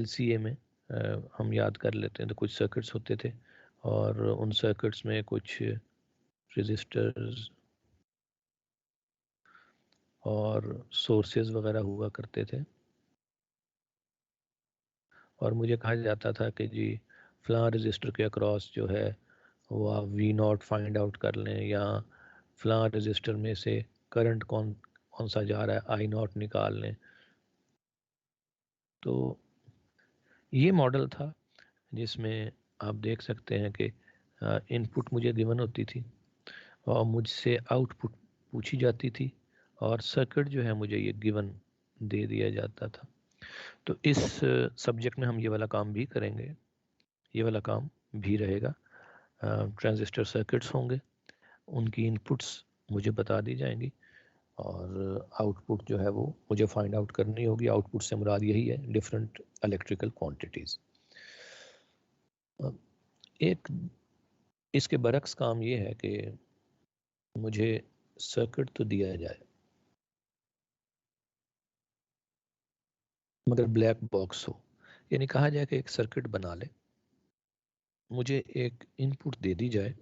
LCA में हम याद कर लेते हैं तो कुछ सर्किट्स होते थे और उन सर्किट्स में कुछ रजिस्टर्स और सोर्सेज वगैरह हुआ करते थे और मुझे कहा जाता था कि जी फ़लाँ रजिस्टर के अक्रॉस जो है वो आप वी नॉट फाइंड आउट कर लें या फ़लाँ रजिस्टर में से करंट कौन कौन सा जा रहा है आई नॉट निकाल लें। तो ये मॉडल था जिसमें आप देख सकते हैं कि इनपुट मुझे गिवन होती थी और मुझसे आउटपुट पूछी जाती थी और सर्किट जो है मुझे ये गिवन दे दिया जाता था। तो इस सब्जेक्ट में हम ये वाला काम भी करेंगे, ये वाला काम भी रहेगा। ट्रांजिस्टर सर्किट्स होंगे, उनकी इनपुट्स मुझे बता दी जाएंगी और आउटपुट जो है वो मुझे फाइंड आउट करनी होगी। आउटपुट से मुराद यही है डिफरेंट इलेक्ट्रिकल क्वांटिटीज़। एक इसके बरक्स काम ये है कि मुझे सर्किट तो दिया जाए मगर ब्लैक बॉक्स हो, यानी कहा जाए कि एक सर्किट बना ले, मुझे एक इनपुट दे दी जाए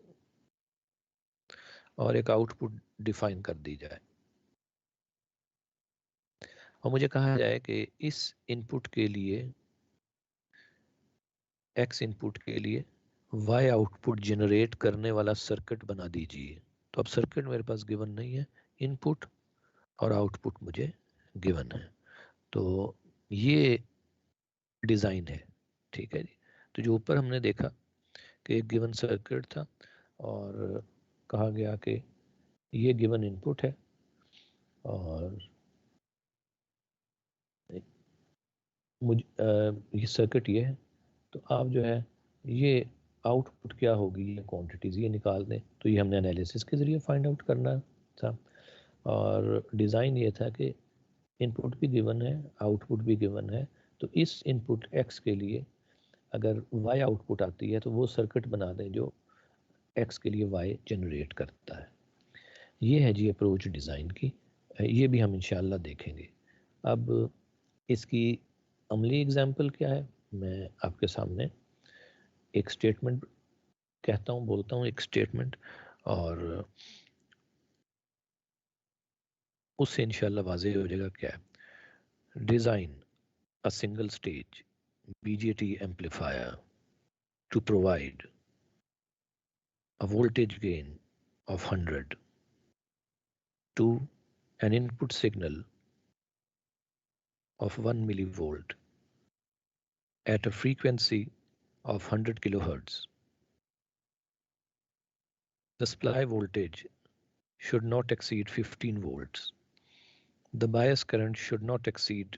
और एक आउटपुट डिफाइन कर दी जाए और मुझे कहा जाए कि इस इनपुट के लिए, एक्स इनपुट के लिए वाई आउटपुट जनरेट करने वाला सर्किट बना दीजिए। तो अब सर्किट मेरे पास गिवन नहीं है, इनपुट और आउटपुट मुझे गिवन है। तो ये डिज़ाइन है, ठीक है जी। तो जो ऊपर हमने देखा कि एक गिवन सर्किट था और कहा गया कि ये गिवन इनपुट है और ये सर्किट ये है, तो आप जो है ये आउटपुट क्या होगी, ये क्वांटिटीज़ ये निकाल दें। तो ये हमने एनालिसिस के ज़रिए फाइंड आउट करना था और डिज़ाइन ये था कि इनपुट भी गिवन है, आउटपुट भी गिवन है। तो इस इनपुट एक्स के लिए अगर वाई आउटपुट आती है तो वो सर्किट बना दें जो एक्स के लिए वाई जनरेट करता है। ये है जी अप्रोच डिज़ाइन की, ये भी हम इंशाल्लाह देखेंगे। अब इसकी अमली एग्जांपल क्या है, मैं आपके सामने एक स्टेटमेंट कहता हूँ, बोलता हूँ एक स्टेटमेंट और उससे इंशाल्लाह वाज़ेह हो जाएगा क्या है। Design a single stage BJT amplifier to provide a voltage gain of 100 to an input signal of 1 millivolt at a frequency of 100 kilohertz. The supply voltage should not exceed 15 volts. The bias current should not exceed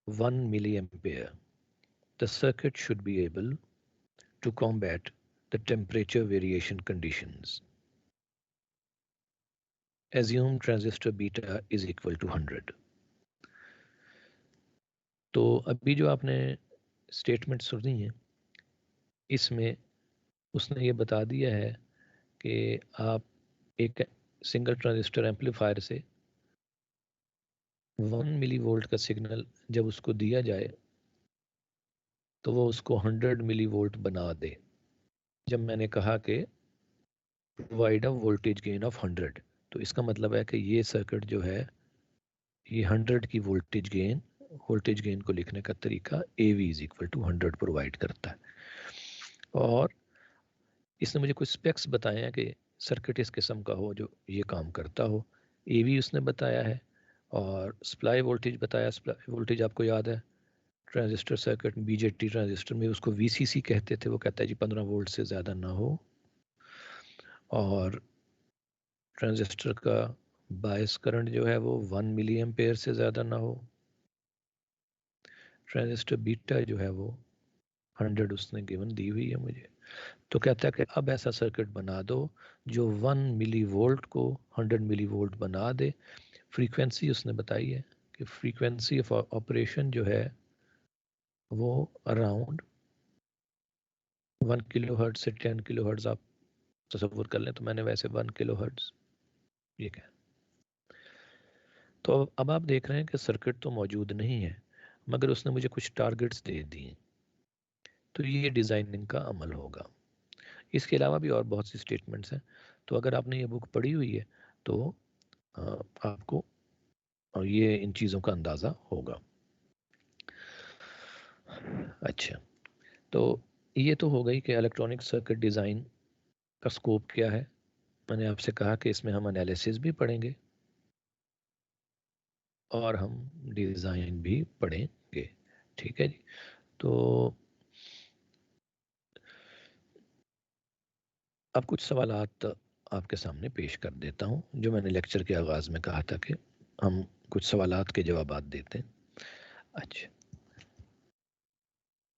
1 milliampere. The circuit should be able to combat the temperature variation conditions. Assume transistor beta is equal to 100. तो अभी जो आपने statement सुनी है इसमें उसने ये बता दिया है कि आप एक सिंगल ट्रांजिस्टर एम्पलीफायर से 1 मिली वोल्ट का सिग्नल जब उसको दिया जाए तो वो उसको 100 मिली वोल्ट बना दे। जब मैंने कहा कि provide a voltage gain of 100, तो इसका मतलब है कि ये सर्किट जो है ये 100 की वोल्टेज गेन को लिखने का तरीका AV is equal to 100 provide करता है। और इसने मुझे कुछ स्पेक्स बताए हैं कि सर्किट इस किस्म का हो जो ये काम करता हो। AV उसने बताया है और सप्लाई वोल्टेज बताया। सप्लाई वोल्टेज आपको याद है ट्रांजिस्टर सर्किट BJT ट्रांजिस्टर में उसको VCC कहते थे, वो कहता है जी 15 वोल्ट से ज़्यादा ना हो। और ट्रांजिस्टर का बायस करंट जो है वो 1 मिली एम्पेयर से ज़्यादा ना हो। ट्रांजिस्टर बीटा जो है वो 100 उसने गिवन दी हुई है मुझे। तो कहता है कि अब ऐसा सर्किट बना दो जो 1 मिली वोल्ट को 100 मिली वोल्ट बना दे। फ्रीक्वेंसी उसने बताई है कि फ्रीक्वेंसी ऑफ ऑपरेशन जो है वो अराउंड 1 किलो हर्ट्ज से 10 किलो हर्ट्ज आप तसव्वुर कर लें। तो मैंने वैसे 1 किलो हर्ट्ज ये कहा। तो अब आप देख रहे हैं कि सर्किट तो मौजूद नहीं है मगर उसने मुझे कुछ टारगेट्स दे दिए, तो ये डिज़ाइनिंग का अमल होगा। इसके अलावा भी और बहुत सी स्टेटमेंट्स हैं, तो अगर आपने ये बुक पढ़ी हुई है तो अ, आपको ये इन चीज़ों का अंदाज़ा होगा। अच्छा, तो ये तो हो गई कि इलेक्ट्रॉनिक सर्किट डिज़ाइन का स्कोप क्या है। मैंने आपसे कहा कि इसमें हम एनालिसिस भी पढ़ेंगे और हम डिज़ाइन भी पढ़ेंगे। ठीक है जी। तो अब कुछ सवालात आपके सामने पेश कर देता हूँ, जो मैंने लेक्चर के आगाज़ में कहा था कि हम कुछ सवालात के जवाबात देते हैं। अच्छा,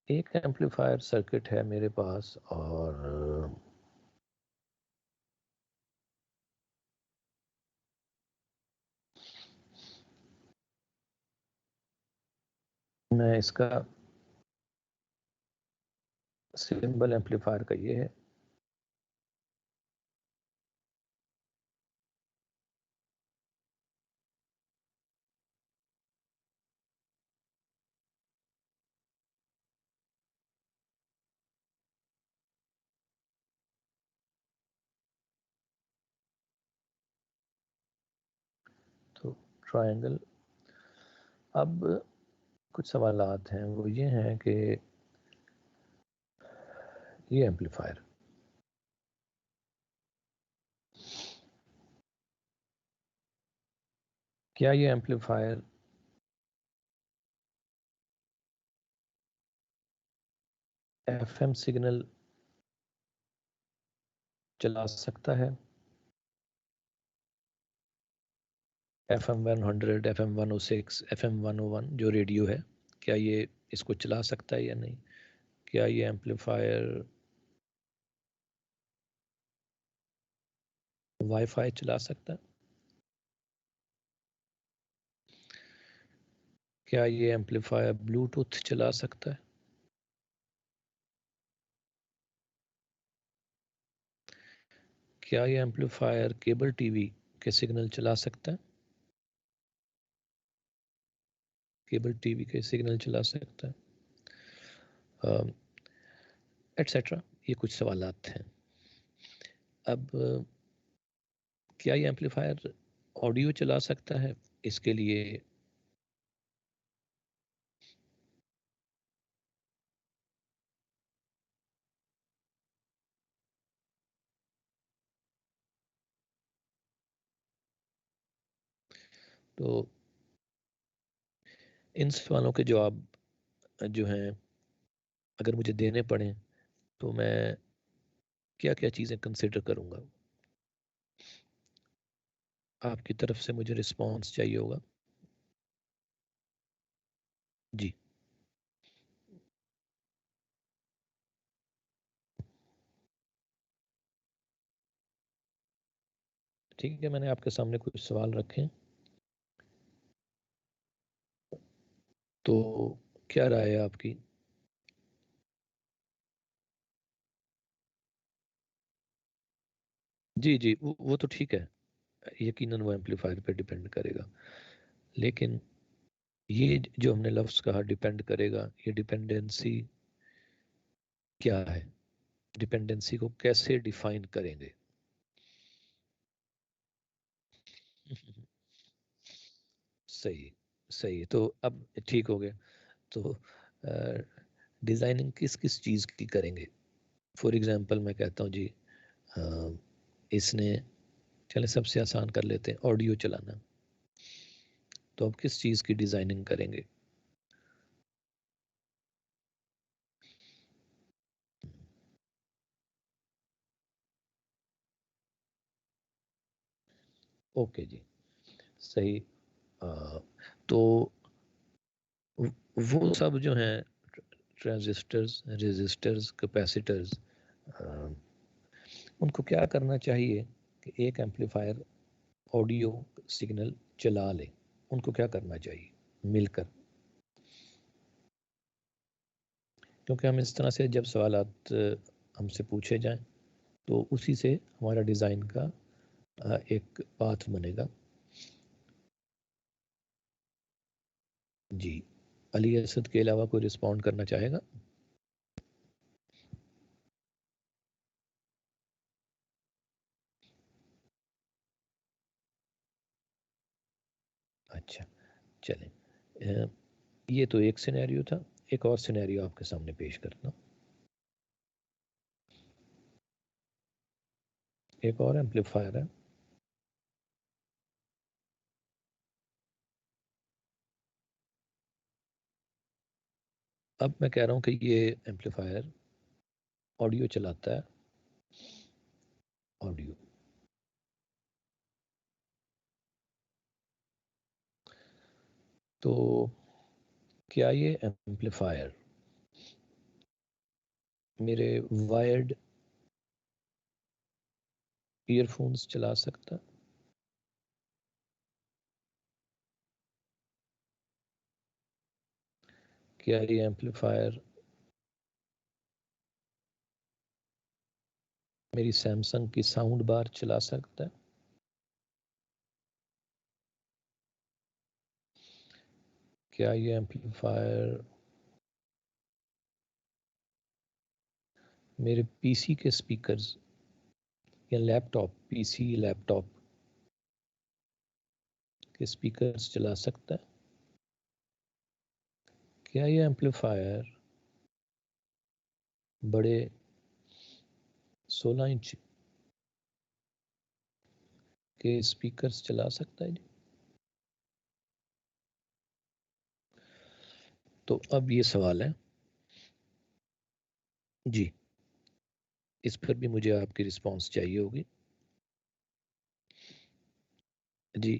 एक एम्पलीफायर सर्किट है मेरे पास और मैं इसका सिंबल एम्पलीफायर का ये है। तो ट्रायंगल। अब कुछ सवालात हैं, वो ये हैं कि ये एम्पलीफायर, क्या ये एम्पलीफायर एफएम सिग्नल चला सकता है? FM 100, FM 106, FM 101 जो रेडियो है, क्या ये इसको चला सकता है या नहीं? क्या ये एम्पलीफायर वाईफाई चला सकता है? क्या ये एम्पलीफायर ब्लूटूथ चला सकता है? क्या ये एम्पलीफायर केबल टीवी के सिग्नल चला सकता है? केबल टीवी के सिग्नल चला सकता है, एटसेट्रा। ये कुछ सवालात हैं। अब क्या ये एम्पलीफायर ऑडियो चला सकता है? इसके लिए तो इन सवालों के जवाब जो हैं, अगर मुझे देने पड़े तो मैं क्या क्या चीज़ें कंसिडर करूँगा? आपकी तरफ से मुझे रिस्पांस चाहिए होगा। जी, ठीक है, मैंने आपके सामने कुछ सवाल रखे हैं, तो क्या राय है आपकी? जी, जी, वो तो ठीक है, यकीनन वो एम्पलीफायर पे डिपेंड करेगा। लेकिन ये जो हमने लफ्ज़ कहा डिपेंड करेगा, ये डिपेंडेंसी क्या है? डिपेंडेंसी को कैसे डिफाइन करेंगे? सही, सही। तो अब ठीक हो गया। तो डिज़ाइनिंग किस किस चीज़ की करेंगे? फॉर एग्जांपल मैं कहता हूँ जी, अ, इसने, चलें सबसे आसान कर लेते हैं, ऑडियो चलाना। तो अब किस चीज़ की डिज़ाइनिंग करेंगे? ओके जी, सही। अ, तो वो सब जो हैं, ट्रांजिस्टर्स, रेजिस्टर्स, कैपेसिटर्स, उनको क्या करना चाहिए कि एक एम्पलीफायर ऑडियो सिग्नल चला ले? उनको क्या करना चाहिए मिलकर? क्योंकि हम इस तरह से जब सवालात हमसे पूछे जाएं तो उसी से हमारा डिज़ाइन का एक पाथ बनेगा। जी, अली असद के अलावा कोई रिस्पॉन्ड करना चाहेगा? अच्छा, चलें। ये तो एक सिनेरियो था, एक और सिनेरियो आपके सामने पेश करता हूँ। एक और एम्पलीफायर है। अब मैं कह रहा हूँ कि ये एम्पलीफायर ऑडियो चलाता है, ऑडियो। तो क्या ये एम्पलीफायर मेरे वायर्ड ईयरफोन्स चला सकता है? क्या ये एम्पलीफायर मेरी सैमसंग की साउंड बार चला सकता है? क्या ये एम्पलीफायर मेरे पीसी के स्पीकर्स या लैपटॉप, पीसी लैपटॉप के स्पीकर्स चला सकता है? क्या ये एम्पलीफायर बड़े 16 इंच के स्पीकर्स चला सकता है? तो अब ये सवाल है जी, इस पर भी मुझे आपकी रिस्पांस चाहिए होगी जी।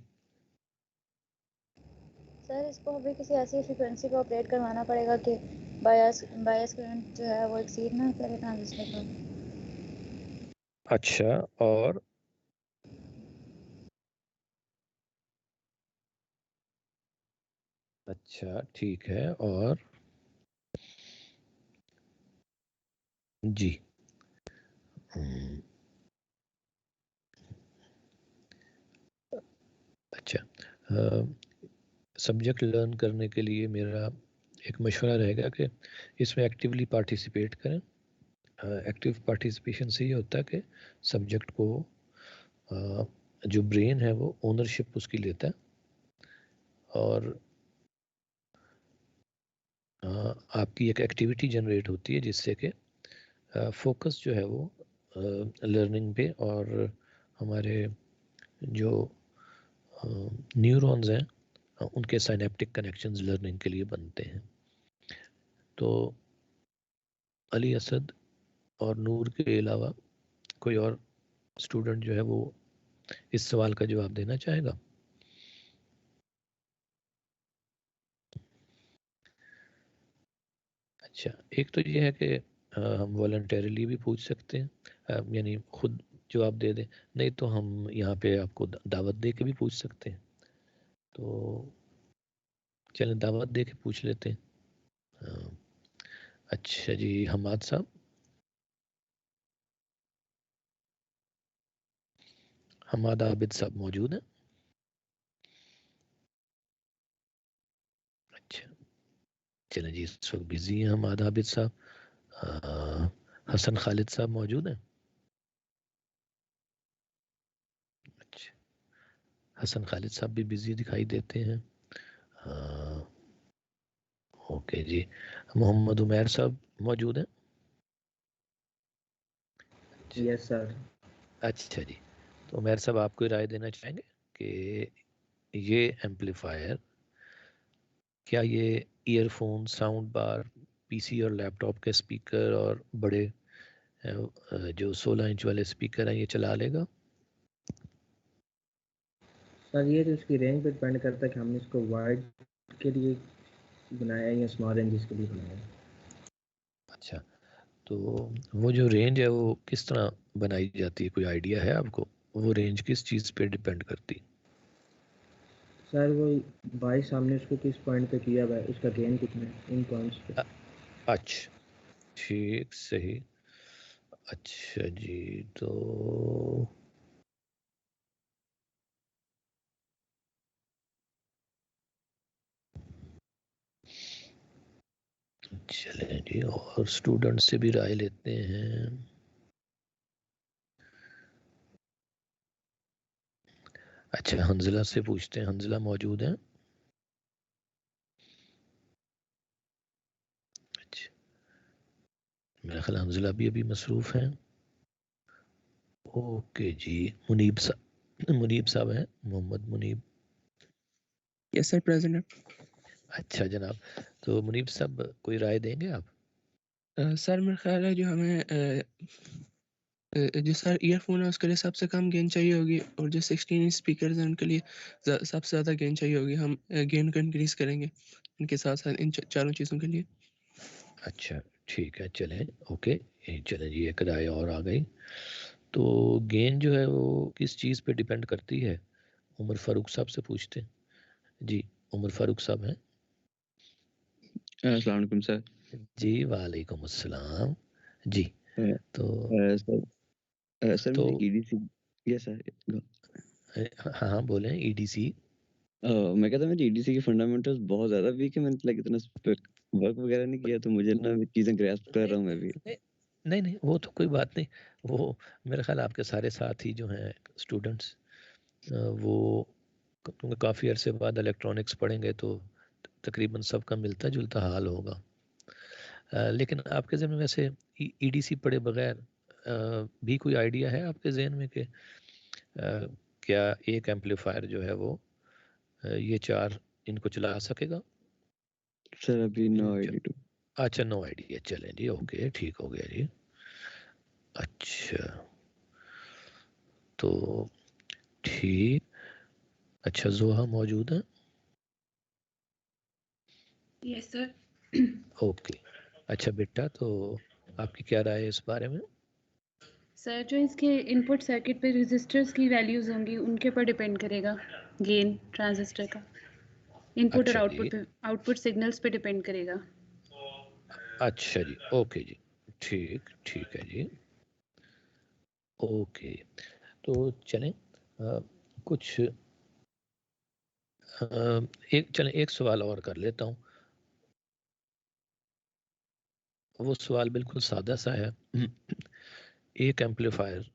सर इसको अभी किसी ऐसी फ्रिक्वेंसी पे ऑपरेट करवाना पड़ेगा कि बायस बायस करंट जो है वो एक्सीड ना करे ट्रांजिस्टर को। अच्छा, और अच्छा ठीक है, और जी अच्छा, सब्जेक्ट लर्न करने के लिए मेरा एक मशवरा रहेगा कि इसमें एक्टिवली पार्टिसिपेट करें। एक्टिव पार्टिसिपेशन से ये होता है कि सब्जेक्ट को जो ब्रेन है वो ओनरशिप उसकी लेता है, और आपकी एक एक्टिविटी जनरेट होती है जिससे कि फोकस जो है वो लर्निंग पे, और हमारे जो न्यूरॉन्स हैं उनके साइनेप्टिक कनेक्शंस लर्निंग के लिए बनते हैं। तो अली असद और नूर के अलावा कोई और स्टूडेंट जो है वो इस सवाल का जवाब देना चाहेगा? अच्छा, एक तो ये है कि हम वॉलंटरीली भी पूछ सकते हैं, यानी खुद जवाब दे दें, नहीं तो हम यहाँ पे आपको दावत दे के भी पूछ सकते हैं। तो चलें दावत दे के पूछ लेते हैं। अच्छा जी, हमाद साहब। हमाद आबिद साहब मौजूद हैं? अच्छा, चलें जी, इस वक्त बिजी हैं हमाद आबिद साहब। हसन खालिद साहब मौजूद हैं? अच्छा, हसन खालिद साहब भी बिजी दिखाई देते हैं। ओके जी, मोहम्मद उमैर साहब मौजूद हैं? Yes sir. अच्छा जी, तो उमैर साहब आप कोई राय देना चाहेंगे कि ये एम्पलीफायर, क्या ये ईयरफोन, साउंड बार, पीसी और लैपटॉप के स्पीकर और बड़े जो 16 इंच वाले स्पीकर हैं ये चला लेगा? सर ये तो उसकी रेंज पे डिपेंड करता है कि हमने इसको वाइड के लिए बनाया है या स्मॉल रेंजेस के लिए बनाया है। अच्छा, तो वो जो रेंज है वो किस तरह बनाई जाती है, कोई आइडिया है आपको? वो रेंज किस चीज़ पे डिपेंड करती? सर वो बाईस हमने उसको किस पॉइंट पे किया हुआ है, उसका गेन कितना है इन पॉइंट्स पे। अच्छा, ठीक, सही। अच्छा जी, तो चलें जी, और स्टूडेंट से भी राय लेते हैं। अच्छा, हंजला से पूछते हैं। हंजला मौजूद है? अच्छा, मेरा ख्याल हंजला भी अभी मसरूफ हैं। ओके जी, मुनीब साहब हैं, Mohammad Munib. Yes sir, present. अच्छा जनाब, तो मुनीब साहब कोई राय देंगे आप? सर मेरा ख्याल है जो हमें जो सर ईयरफोन है उसके लिए सबसे कम गेन चाहिए होगी, और जो 16 इंच स्पीकर हैं उनके लिए सबसे ज़्यादा गेन चाहिए होगी। हम गेन को इंक्रीज करेंगे इनके साथ साथ इन चारों चीज़ों के लिए। अच्छा ठीक है, चलें ओके, चलें जी, एक राय और आ गई। तो गेन जो है वो किस चीज़ पे डिपेंड करती है? उमर फारूक साहब से पूछते हैं जी। उमर फारूक साहब हैं? अस्सलाम वालेकुम सर। जी वालेकुम अस्सलाम जी। तो सर तो मुझे ईडीसी, यस सर, हाँ बोलें। ईडीसी, मैं कहता हूँ मेरी ईडीसी के फंडामेंटल्स बहुत ज़्यादा वीक है। मैंने लाइक इतना वर्क वगैरह नहीं किया, तो मुझे ना चीज़ें ग्रैस्प कर रहा हूँ मैं भी। नहीं नहीं, वो तो कोई बात नहीं। वो मेरा ख्याल आपके सारे साथी जो हैं स्टूडेंट्स, वो क्योंकि काफ़ी अरसे बाद इलेक्ट्रॉनिक्स पढ़ेंगे तो तकरीबन सबका मिलता जुलता हाल होगा। लेकिन आपके ज़हन में वैसे ईडीसी पढ़े बगैर भी कोई आइडिया है आपके ज़हन में कि क्या एक एम्पलीफायर जो है वो ये चार इनको चला सकेगा? सर अभी नो आइडिया। अच्छा, नो आइडिया, चलें जी, ओके, ठीक हो गया जी। अच्छा, तो ठीक। अच्छा, जोहा मौजूद है? Yes sir. ओके। अच्छा बेटा, तो आपकी क्या राय है इस बारे में? सर जो इसके इनपुट सर्किट पे रेजिस्टर्स की वैल्यूज होंगी उनके ऊपर डिपेंड करेगा गेन ट्रांजिस्टर का। इनपुट और अच्छा जी, आउटपुट पे, आउटपुट सिग्नल्स पे डिपेंड करेगा। अच्छा जी, ओके जी, ठीक ठीक है जी, ओके। तो चलें कुछ एक सवाल और कर लेता हूँ। वो सवाल बिल्कुल सादा सा है। एक एम्पलीफायर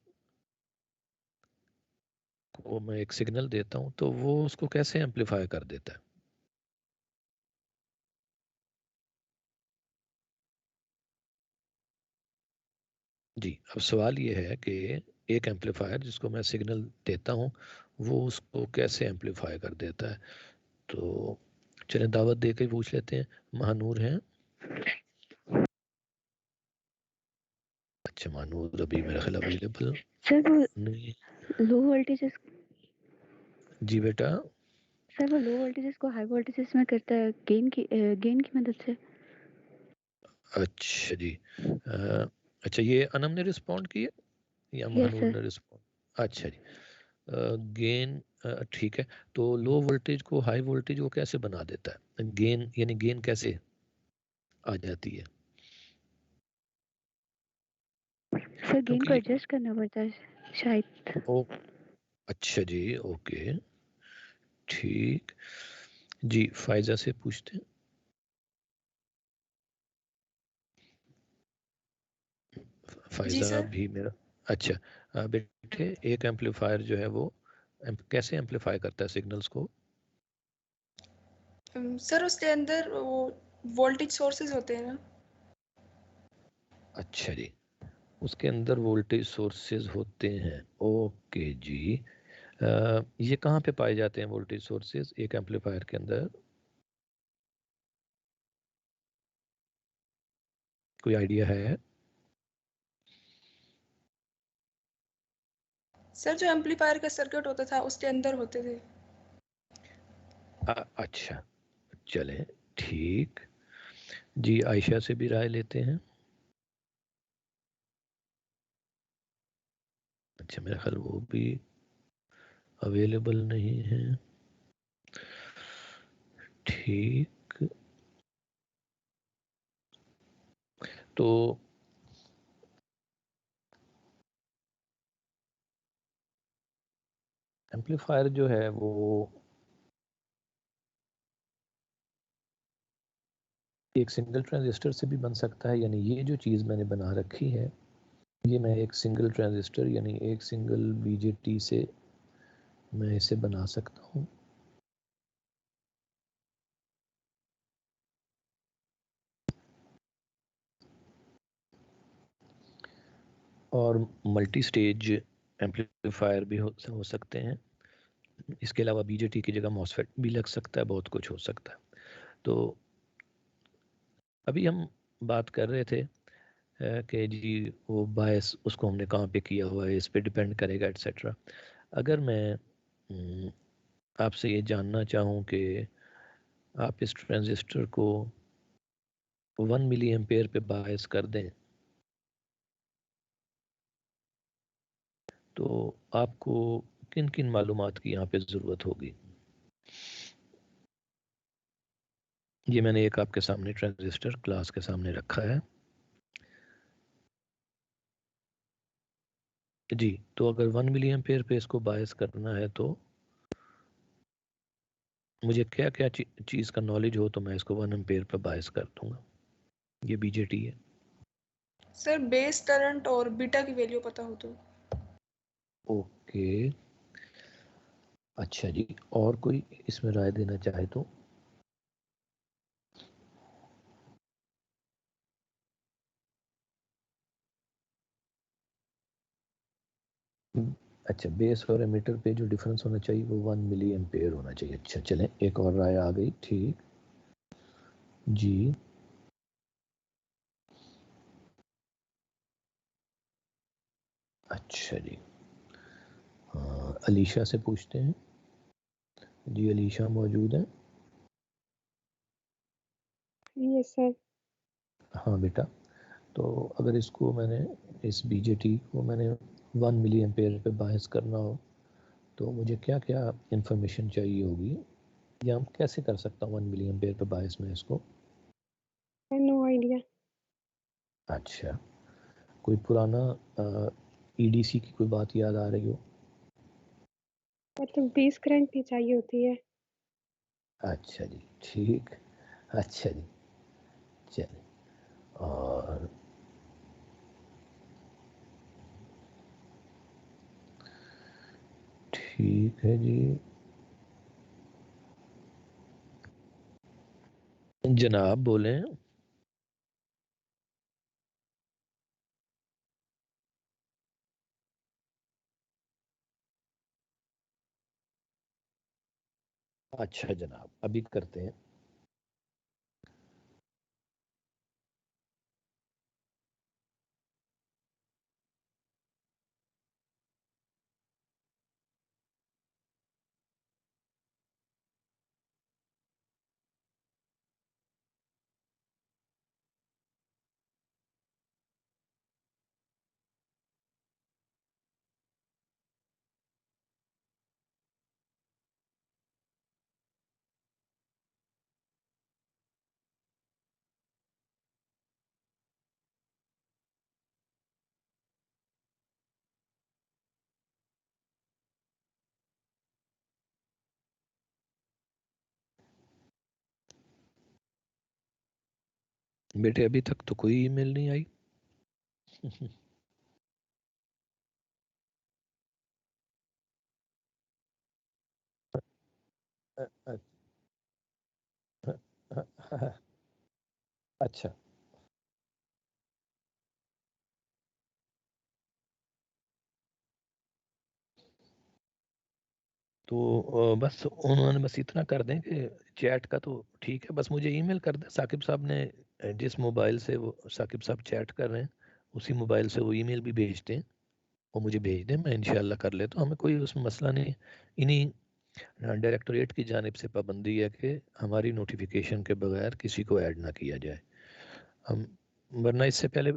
को मैं एक सिग्नल देता हूँ तो वो उसको कैसे एम्पलीफाई कर देता है? जी, अब सवाल ये है कि एक एम्पलीफायर जिसको मैं सिग्नल देता हूँ वो उसको कैसे एम्पलीफाई कर देता है। तो चलें दावत दे के पूछ लेते हैं। महानूर हैं? अच्छा, महानूर अभी मेरा ख्याल अवेलेबल सर वो नहीं। लो वोल्टेजेस जी बेटा। सर वो लो वोल्टेजेस को हाई वोल्टेजेस में करता है गेन की मदद से। अच्छा जी, अच्छा, ये अनम ने रिस्पॉन्ड किया या यस महानूर सर। ने रिस्पॉन्ड? अच्छा जी, गेन ठीक है। तो लो वोल्टेज को हाई वोल्टेज वो कैसे बना देता है? गेन यानी गेन कैसे आ जाती है? सर गेन को क्योंकि एडजस्ट करना पड़ता है शायद। ओ अच्छा जी, ओके, ठीक जी। फायजा से पूछते हैं। जी फायजा सर। भी मेरा। अच्छा, बेटे, एक एम्पलीफायर जो है वो कैसे एम्पलीफाई करता है सिग्नल्स को? सर उसके अंदर वो वोल्टेज सोर्सेज होते हैं ना। अच्छा जी, उसके अंदर वोल्टेज सोर्सेज होते हैं, ओके जी। ये कहाँ पे पाए जाते हैं वोल्टेज सोर्सेज एक एम्पलीफायर के अंदर? कोई आइडिया है? सर जो एम्पलीफायर का सर्किट होता था उसके अंदर होते थे। अच्छा, चलें, ठीक जी। आयशा से भी राय लेते हैं। अच्छा, मेरा ख्याल वो भी अवेलेबल नहीं है। ठीक, तो एम्पलीफायर जो है वो एक सिंगल ट्रांजिस्टर से भी बन सकता है, यानी ये जो चीज़ मैंने बना रखी है ये मैं एक सिंगल ट्रांजिस्टर यानी एक सिंगल बीजेटी से मैं इसे बना सकता हूँ। और मल्टी स्टेज एम्पलीफायर भी हो सकते हैं। इसके अलावा बीजेटी की जगह मॉसफेट भी लग सकता है, बहुत कुछ हो सकता है। तो अभी हम बात कर रहे थे कि जी वो बायस उसको हमने कहाँ पे किया हुआ है, इस पे डिपेंड करेगा एट्सेट्रा। अगर मैं आपसे ये जानना चाहूँ कि आप इस ट्रांजिस्टर को 1 मिली एम्पेयर पे बायस कर दें तो आपको किन किन मालूमात की यहाँ पे ज़रूरत होगी। ये मैंने एक आपके सामने ट्रांजिस्टर क्लास के सामने रखा है जी। तो अगर 1 मिली एम्पेयर पे इसको बायस करना है तो मुझे क्या क्या चीज़ का नॉलेज हो तो मैं इसको 1 एम्पेयर पे बायस कर दूंगा। ये बीजेटी है। सर बेस करंट और बीटा की वैल्यू पता हो तो। ओके, अच्छा जी, और कोई इसमें राय देना चाहे तो। अच्छा, बेस और एमीटर पे जो डिफरेंस होना चाहिए वो 1 मिली एम्पेयर होना चाहिए। अच्छा चलें, एक और राय आ गई, ठीक जी। अच्छा जी, हाँ अलीशा से पूछते हैं जी। अलीशा मौजूद है? Yes sir. हाँ बेटा, तो अगर इसको मैंने इस बीजेटी को मैंने 1 मिली एम्पेयर पे बायस करना हो तो मुझे क्या क्या इंफॉर्मेशन चाहिए होगी, या हम कैसे कर सकता हूँ 1 मिली एम्पेयर पे बायस में इसको। No idea. अच्छा, कोई पुराना ईडीसी की कोई बात याद आ रही हो? मतलब बेस करंट भी चाहिए होती है। अच्छा जी, ठीक, अच्छा जी, चलिए। और ठीक है जी, जनाब बोलें। अच्छा जनाब, अभी करते हैं। बेटे अभी तक तो कोई ईमेल नहीं आई। अच्छा, तो बस उन्होंने बस इतना कर दें कि चैट का तो ठीक है, बस मुझे ईमेल कर दें। साकिब साहब ने जिस मोबाइल से वो साकिब साहब चैट कर रहे हैं उसी मोबाइल से वो ईमेल भी भेज दें, वो मुझे भेज दें, मैं इंशाल्लाह कर लेता हूँ। हमें कोई उसमें मसला नहीं है। इन्हीं डायरेक्टोरेट की जानिब से पाबंदी है कि हमारी नोटिफिकेशन के बगैर किसी को ऐड ना किया जाए। हम वरना इससे पहले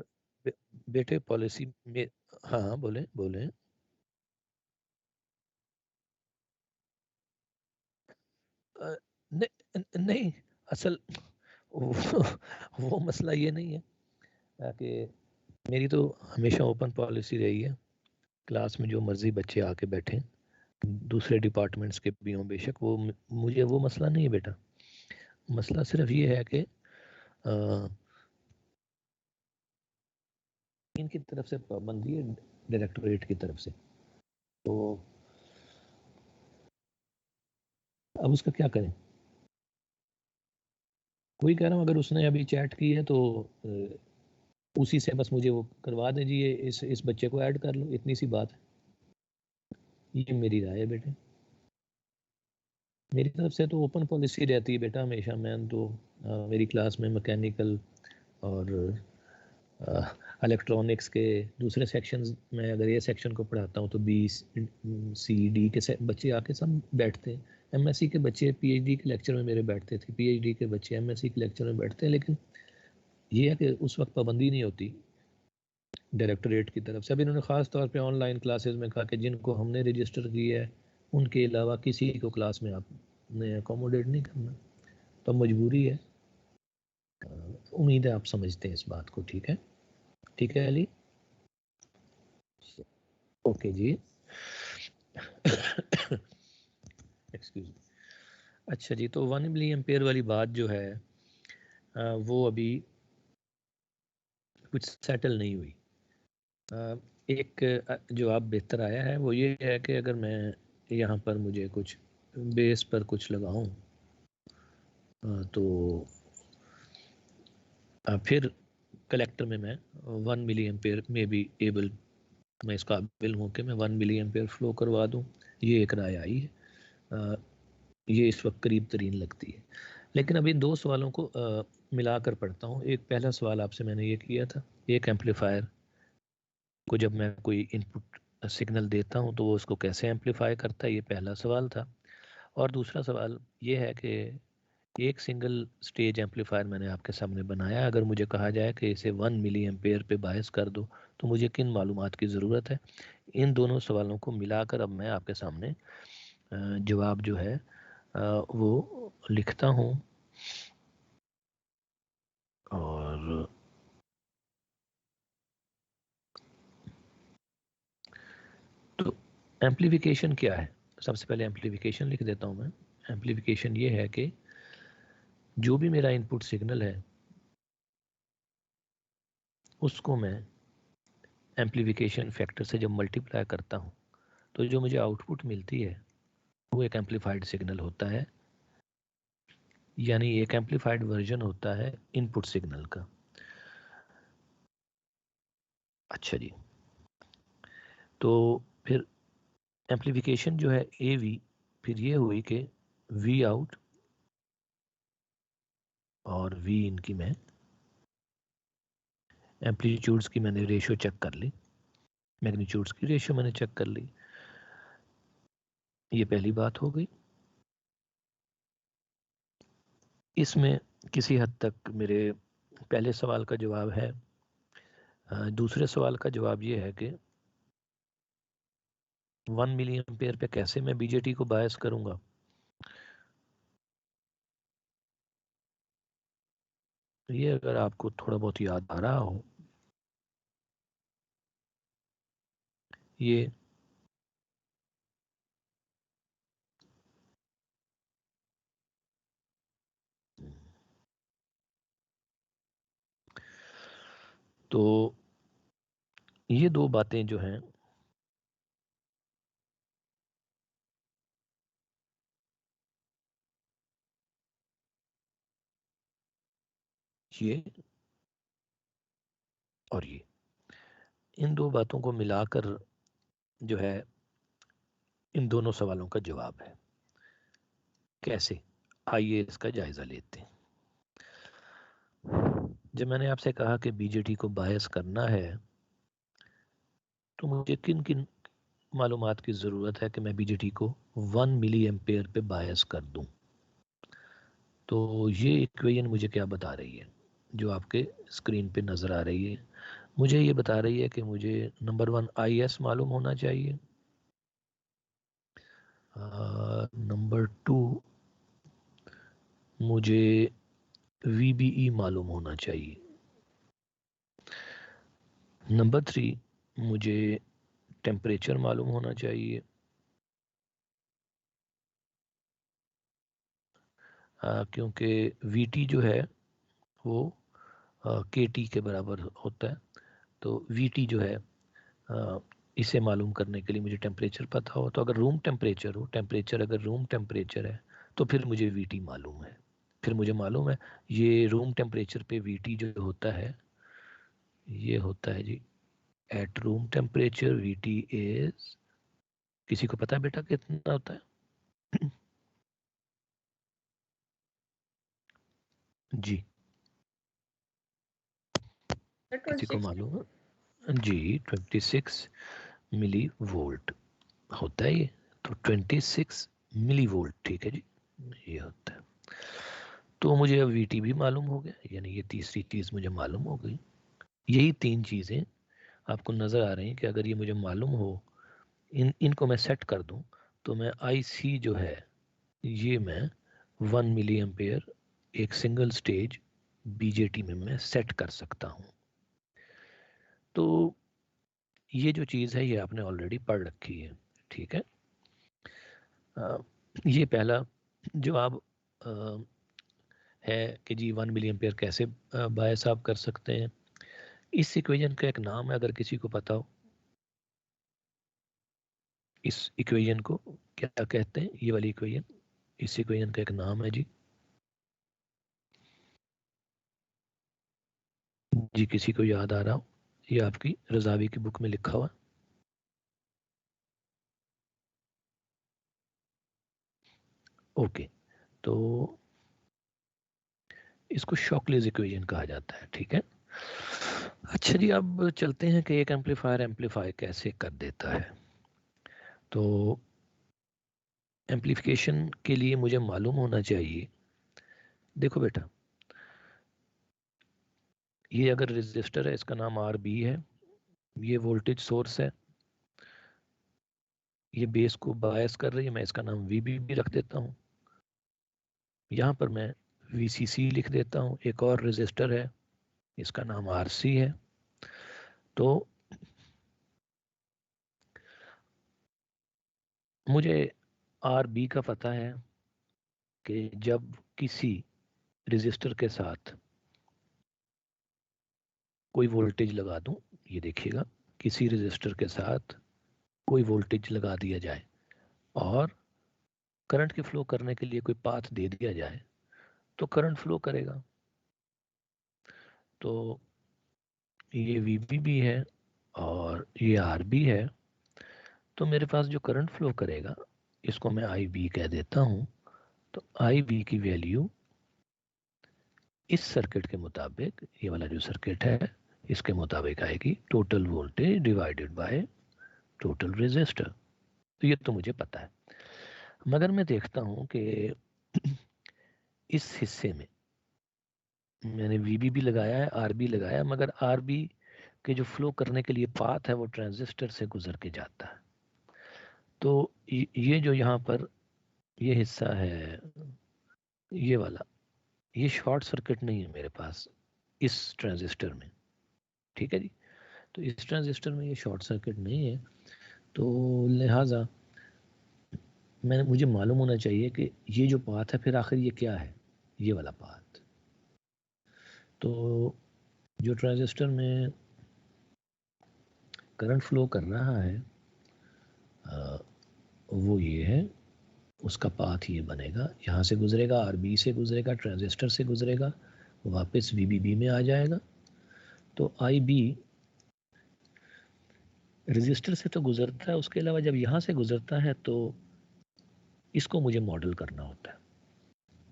बेटे पॉलिसी में। हाँ हाँ, बोलें बोलें। नहीं, असल वो, वो मसला ये नहीं है कि मेरी तो हमेशा ओपन पॉलिसी रही है, क्लास में जो मर्जी बच्चे आके बैठें, दूसरे डिपार्टमेंट्स के भी हों बेशक, वो मुझे वो मसला नहीं है बेटा। मसला सिर्फ ये है कि इनकी तरफ से पाबंदी है, डायरेक्टोरेट की तरफ से। तो अब उसका क्या करें? वही कह रहा हूँ, अगर उसने अभी चैट की है तो उसी से बस मुझे वो करवा दीजिए, इस बच्चे को ऐड कर लो, इतनी सी बात है। ये मेरी राय है बेटे, मेरी तरफ से तो ओपन पॉलिसी रहती है बेटा हमेशा। मैं तो मेरी क्लास में मैकेनिकल और इलेक्ट्रॉनिक्स के दूसरे सेक्शंस में अगर ये सेक्शन को पढ़ाता हूँ तो B, C, D के बच्चे आके सब बैठते हैं। MSc के बच्चे PhD के लेक्चर में मेरे बैठते थे, PhD के बच्चे MSc के लेक्चर में बैठते हैं। लेकिन ये है कि उस वक्त पाबंदी नहीं होती डायरेक्टोरेट की तरफ से। अब इन्होंने ख़ास तौर पे ऑनलाइन क्लासेस में कहा कि जिनको हमने रजिस्टर किया है उनके अलावा किसी को क्लास में आपने अकोमोडेट नहीं करना, तो मजबूरी है। उम्मीद है आप समझते हैं इस बात को। ठीक है, ठीक है अली, ओके जी। एक्सक्यूज। अच्छा जी, तो 1 मिली एम्पेयर वाली बात जो है वो अभी कुछ सेटल नहीं हुई। एक जवाब बेहतर आया है, वो ये है कि अगर मैं यहाँ पर मुझे कुछ बेस पर कुछ लगाऊं तो फिर कलेक्टर में मैं 1 मिली एम्पेयर में भी एबल, मैं इस काबिल हूँ कि मैं 1 मिली एम्पेयर फ्लो करवा दूँ। ये एक राय आई है, ये इस वक्त करीब तरीन लगती है। लेकिन अभी इन दो सवालों को मिलाकर पढ़ता हूँ। एक पहला सवाल आपसे मैंने ये किया था, एक एम्पलीफायर को जब मैं कोई इनपुट सिग्नल देता हूँ तो वो उसको कैसे एम्पलीफाई करता है, ये पहला सवाल था। और दूसरा सवाल ये है कि एक सिंगल स्टेज एम्पलीफायर मैंने आपके सामने बनाया, अगर मुझे कहा जाए कि इसे 1 मिली एम्पेयर पे बायस कर दो तो मुझे किन मालूमात की ज़रूरत है। इन दोनों सवालों को मिलाकर अब मैं आपके सामने जवाब जो है वो लिखता हूँ। और तो एम्पलीफिकेशन क्या है, सबसे पहले एम्पलीफिकेशन लिख देता हूँ मैं। एम्पलीफिकेशन ये है कि जो भी मेरा इनपुट सिग्नल है उसको मैं एम्पलीफिकेशन फैक्टर से जब मल्टीप्लाई करता हूँ तो जो मुझे आउटपुट मिलती है वो एक एम्पलीफाइड सिग्नल होता है, यानी एक एम्पलीफाइड वर्जन होता है इनपुट सिग्नल का। अच्छा जी, तो फिर एम्पलीफिकेशन जो है AV, फिर ये हुई कि V आउट और V इन की मैं एम्पलीट्यूड्स की मैंने रेशियो चेक कर ली, मैग्नीट्यूड्स की रेशियो मैंने चेक कर ली। ये पहली बात हो गई। इसमें किसी हद तक मेरे पहले सवाल का जवाब है। दूसरे सवाल का जवाब ये है कि 1 मिली एम्पेयर पे कैसे मैं BJT को बायस करूंगा। ये अगर आपको थोड़ा बहुत याद आ रहा हो, ये तो ये दो बातें जो हैं ये और ये, इन दो बातों को मिलाकर जो है इन दोनों सवालों का जवाब है। कैसे, आइए इसका जायजा लेते हैं। जब मैंने आपसे कहा कि BJT को बायस करना है तो मुझे किन किन मालूमात की ज़रूरत है कि मैं BJT को 1 मिली एम्पेयर पे बायस कर दूं। तो ये इक्वेशन मुझे क्या बता रही है जो आपके स्क्रीन पे नज़र आ रही है? मुझे ये बता रही है कि मुझे नंबर 1 IS मालूम होना चाहिए, नंबर 2 मुझे VBE मालूम होना चाहिए, नंबर 3 मुझे टेम्परेचर मालूम होना चाहिए, क्योंकि VT जो है वो KT के बराबर होता है। तो VT जो है इसे मालूम करने के लिए मुझे टेम्परेचर पता हो, तो अगर रूम टेम्परेचर हो, टेम्परेचर अगर रूम टेम्परेचर है तो फिर मुझे VT मालूम है। फिर मुझे मालूम है ये रूम टेम्परेचर पे VT जो होता है, ये होता है जी at room temperature VT is, किसी को पता है बेटा कितना होता है? जी किसी को मालूम है जी? 26 मिली वोल्ट होता है ये। तो 26 मिली वोल्ट, ठीक है जी, ये होता है। तो मुझे अब VT भी मालूम हो गया, यानी ये तीसरी चीज़ मुझे मालूम हो गई। यही तीन चीज़ें आपको नज़र आ रही हैं कि अगर ये मुझे मालूम हो, इनको मैं सेट कर दूं, तो मैं IC जो है ये मैं 1 मिली एम्पेयर एक सिंगल स्टेज BJT में मैं सेट कर सकता हूं। तो ये जो चीज़ है ये आपने ऑलरेडी पढ़ रखी है, ठीक है। ये पहला जो आप है कि जी 1 मिली एम्पेयर कैसे बायस आप कर सकते हैं। इस इक्वेशन का एक नाम है, अगर किसी को पता हो इस इक्वेशन को क्या कहते हैं, ये वाली इक्वेशन, इस इक्वेशन का एक नाम है जी। जी किसी को याद आ रहा हो? ये आपकी रज़ावी की बुक में लिखा हुआ। ओके, तो इसको शॉकलेज इक्वेशन कहा जाता है, ठीक है। अच्छा जी, अब चलते हैं कि एक एम्पलीफायर एम्पलीफाई कैसे कर देता है। तो एम्पलीफिकेशन के लिए मुझे मालूम होना चाहिए, देखो बेटा, ये अगर रेजिस्टर है इसका नाम RB है, ये वोल्टेज सोर्स है, ये बेस को बायस कर रही है, मैं इसका नाम VB भी रख देता हूँ। यहाँ पर मैं VCC लिख देता हूँ। एक और रेजिस्टर है, इसका नाम RC है। तो मुझे RB का पता है कि जब किसी रेजिस्टर के साथ कोई वोल्टेज लगा दूं, ये देखिएगा, किसी रेजिस्टर के साथ कोई वोल्टेज लगा दिया जाए और करंट के फ्लो करने के लिए कोई पाथ दे दिया जाए तो करंट फ्लो करेगा। तो ये VB भी है और ये RB है, तो मेरे पास जो करंट फ्लो करेगा इसको मैं IB कह देता हूं। तो IB की वैल्यू इस सर्किट के मुताबिक, ये वाला जो सर्किट है इसके मुताबिक आएगी total voltage divided by total resistor. तो ये तो मुझे पता है, मगर मैं देखता हूं कि इस हिस्से में मैंने VB भी लगाया है, RB लगाया, मगर RB के जो फ्लो करने के लिए पाथ है वो ट्रांजिस्टर से गुजर के जाता है। तो ये जो यहाँ पर ये हिस्सा है, ये वाला, ये शॉर्ट सर्किट नहीं है मेरे पास इस ट्रांजिस्टर में, ठीक है जी। तो इस ट्रांजिस्टर में ये शॉर्ट सर्किट नहीं है, तो लिहाजा मुझे मालूम होना चाहिए कि ये जो पाथ है फिर आखिर ये क्या है, ये वाला पाथ। तो जो ट्रांजिस्टर में करंट फ्लो कर रहा है वो ये है, उसका पाथ ये बनेगा, यहाँ से गुजरेगा, RB से गुजरेगा, ट्रांजिस्टर से गुजरेगा, वापस VBB में आ जाएगा। तो IB रेजिस्टर से तो गुजरता है, उसके अलावा जब यहाँ से गुजरता है तो इसको मुझे मॉडल करना होता है,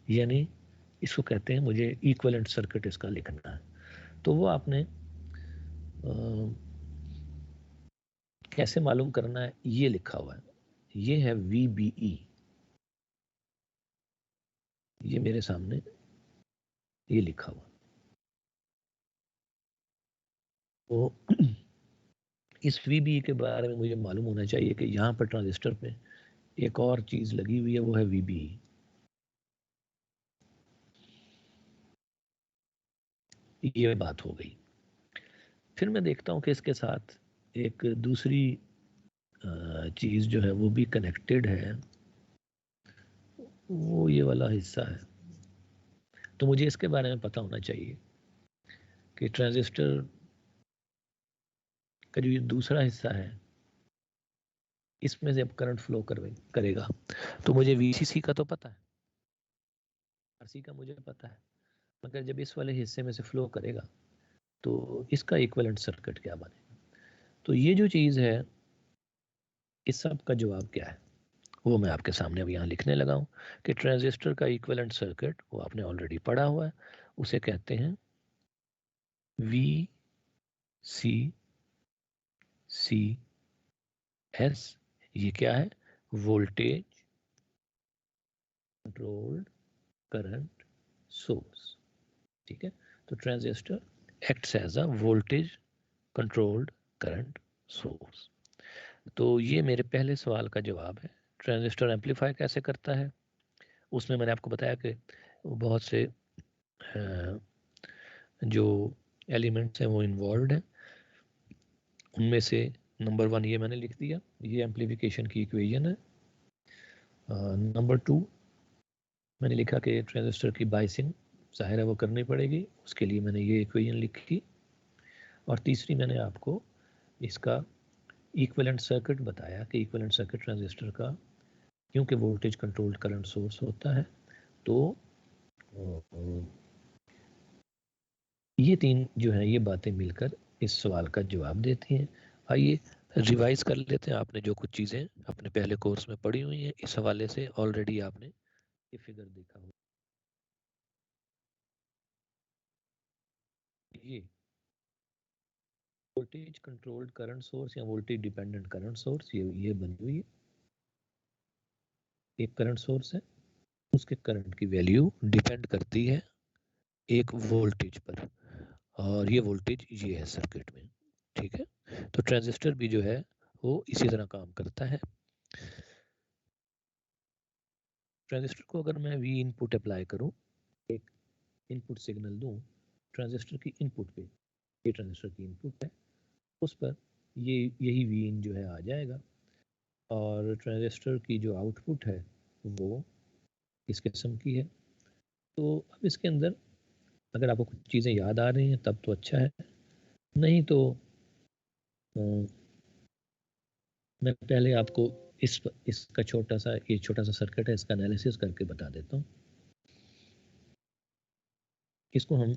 यानी इसको कहते हैं मुझे इक्विवेलेंट सर्किट इसका लिखना है। तो वो आपने कैसे मालूम करना है, ये लिखा हुआ है, ये है VBE, ये मेरे सामने ये लिखा हुआ। तो इस VBE के बारे में मुझे मालूम होना चाहिए कि यहाँ पर ट्रांजिस्टर पे एक और चीज लगी हुई है, वो है VBE। ये बात हो गई। फिर मैं देखता हूँ कि इसके साथ एक दूसरी चीज जो है वो भी कनेक्टेड है, वो ये वाला हिस्सा है। तो मुझे इसके बारे में पता होना चाहिए कि ट्रांजिस्टर का जो ये दूसरा हिस्सा है इसमें से अब करंट फ्लो करेगा। तो मुझे VCC का तो पता है, RC का मुझे पता है, मगर जब इस वाले हिस्से में से फ्लो करेगा तो इसका इक्विवेलेंट सर्किट क्या बनेगा। तो ये जो चीज़ है इस सब का जवाब क्या है वो मैं आपके सामने अब यहाँ लिखने लगा हूँ कि ट्रांजिस्टर का इक्विवेलेंट सर्किट वो आपने ऑलरेडी पढ़ा हुआ है, उसे कहते हैं VCCS। ये क्या है? Voltage controlled current source. ठीक है, तो transistor acts as a voltage controlled current source. तो ये मेरे पहले सवाल का जवाब है। ट्रांजिस्टर एम्पलीफाई कैसे करता है, उसमें मैंने आपको बताया कि बहुत से जो एलिमेंट्स हैं वो इन्वॉल्व हैं। उनमें से नंबर 1 ये मैंने लिख दिया, ये एम्पलीफिकेशन की इक्वेशन है। नंबर 2 मैंने लिखा कि ट्रांजिस्टर की बाइसिंग जाहिर है वो करनी पड़ेगी, उसके लिए मैंने ये इक्वेशन लिखी। और तीसरी मैंने आपको इसका इक्विवेलेंट सर्किट बताया कि इक्विवेलेंट सर्किट ट्रांजिस्टर का, क्योंकि वोल्टेज कंट्रोल्ड करंट सोर्स होता है, तो ये तीन जो है ये बातें मिलकर इस सवाल का जवाब देती हैं। आइए रिवाइज कर लेते हैं। आपने जो कुछ चीज़ें अपने पहले कोर्स में पढ़ी हुई हैं इस हवाले से ऑलरेडी आपने ये फिगर देखा होगा। ये वोल्टेज कंट्रोल्ड करंट सोर्स या वोल्टेज डिपेंडेंट करंट सोर्स ये बनी हुई है। एक करंट सोर्स है, उसके करंट की वैल्यू डिपेंड करती है एक वोल्टेज पर, और ये वोल्टेज ये है सर्किट में। ठीक है, तो ट्रांजिस्टर भी जो है वो इसी तरह काम करता है। ट्रांजिस्टर को अगर मैं V इनपुट अप्लाई करूं, एक इनपुट सिग्नल दूं ट्रांजिस्टर की इनपुट पे, ये ट्रांजिस्टर की इनपुट है, उस पर ये यही V इन जो है आ जाएगा, और ट्रांजिस्टर की जो आउटपुट है वो इस किस्म की है। तो अब इसके अंदर अगर आपको कुछ चीज़ें याद आ रही हैं तब तो अच्छा है, नहीं तो मैं पहले आपको इसका छोटा सा सर्किट है, इसका एनालिसिस करके बता देता हूँ। इसको हम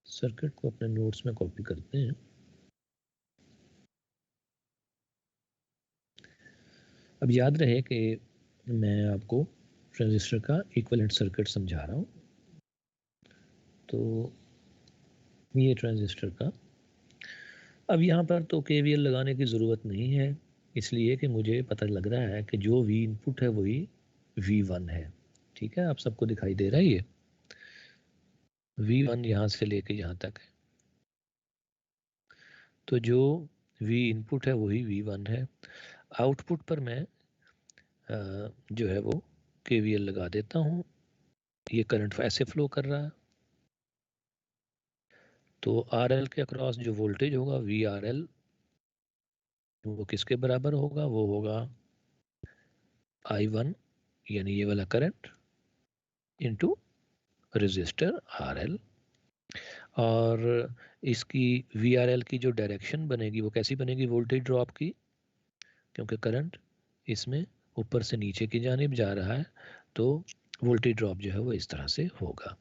सर्किट को अपने नोट्स में कॉपी करते हैं। अब याद रहे कि मैं आपको ट्रांजिस्टर का इक्विवेलेंट सर्किट समझा रहा हूँ। तो ये ट्रांजिस्टर का, अब यहाँ पर तो KVL लगाने की ज़रूरत नहीं है, इसलिए कि मुझे पता लग रहा है कि जो V इनपुट है वही V1 है। ठीक है, आप सबको दिखाई दे रहा है ये V1 यहाँ से लेके यहाँ तक है, तो जो V इनपुट है वही V1 है। आउटपुट पर मैं जो है वो KVL लगा देता हूँ। ये करंट ऐसे फ्लो कर रहा है, तो RL के अक्रॉस जो वोल्टेज होगा VRL, वो किसके बराबर होगा? वो होगा I1 यानी ये वाला करंट इनटू रेजिस्टर RL। और इसकी VRL की जो डायरेक्शन बनेगी वो कैसी बनेगी? वोल्टेज ड्रॉप की, क्योंकि करंट इसमें ऊपर से नीचे की जानिब जा रहा है, तो वोल्टेज ड्रॉप जो है वो इस तरह से होगा।